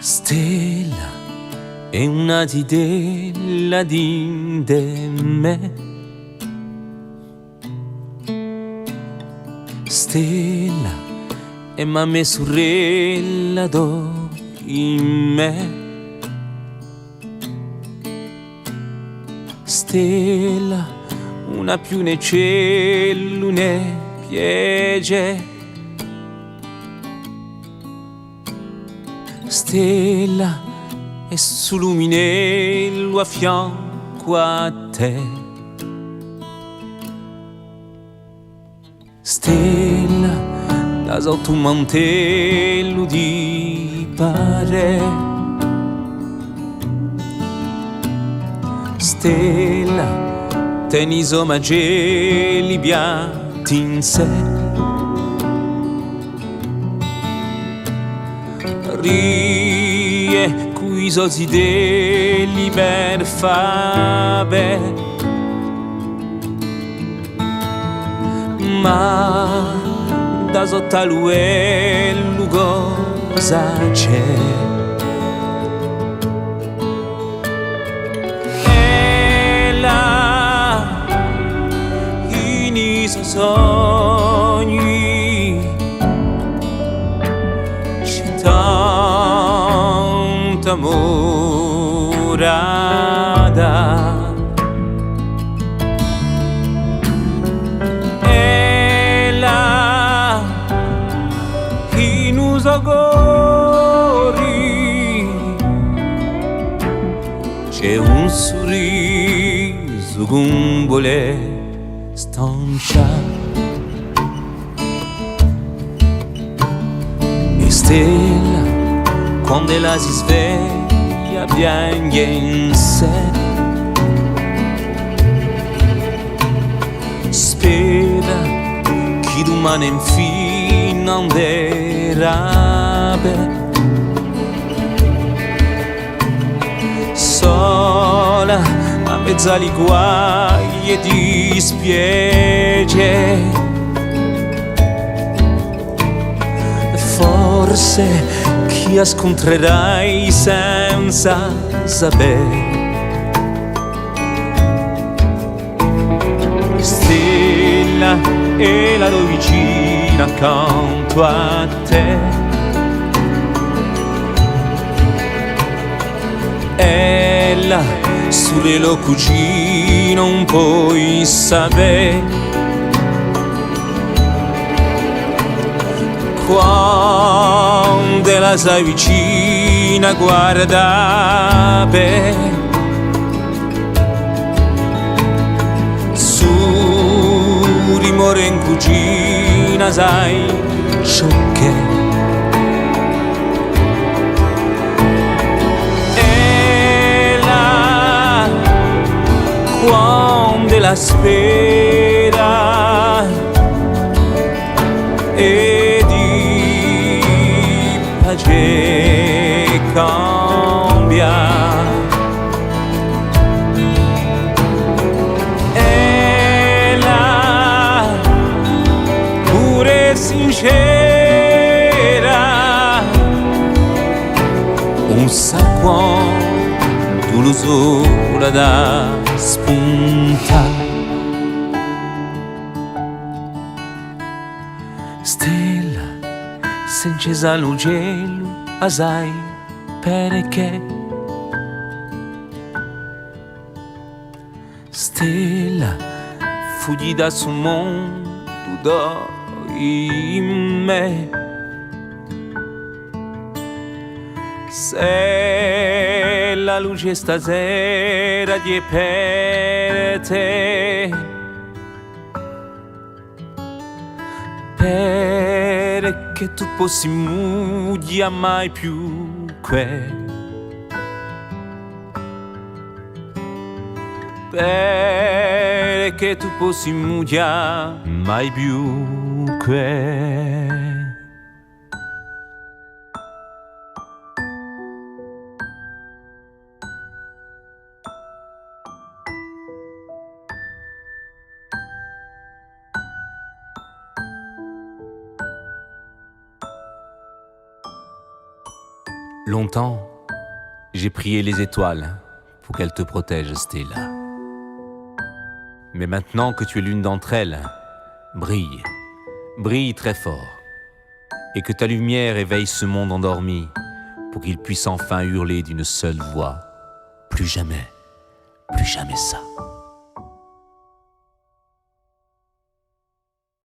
Stella è una didella di me. Stella è mamma e sorella do in me. Stella una più ne cielo ne piege. Stella è su luminello a fianco a te. Stella da sotto un mantello di pare. Stella tenis omageli bianchi in sé. Rie cui sosi degli per fabe, ma da sotto a luello cosa c'è? E là in i suoi sogni tanta morada. E là in usogori c'è un sorriso con vuole stanciare. E stella quando la si sveglia piange in sé. Spera che domani infine anderà bene. Sola a mezzo ai guai e dispiege. Forse chi scontrerai senza sapere. Stella e la tua vicina accanto a te. Ella sulle lo cucina non puoi sapere. Quando la sai vicina guarda bene, su rimore in cucina sai ciò che è là quando la spera e di pace cambia. E là pure sincera un sa quando lo sola da spunta. Stella senza l'ugello asai perché. Stella fuggi da sul mondo in me. Se la luce stasera di per te, perché tu fossi mudia mai più que. Perché tu fossi mudia mai più que. Longtemps, j'ai prié les étoiles pour qu'elles te protègent, Stella. Mais maintenant que tu es l'une d'entre elles, brille, brille très fort, et que ta lumière éveille ce monde endormi pour qu'il puisse enfin hurler d'une seule voix. Plus jamais ça.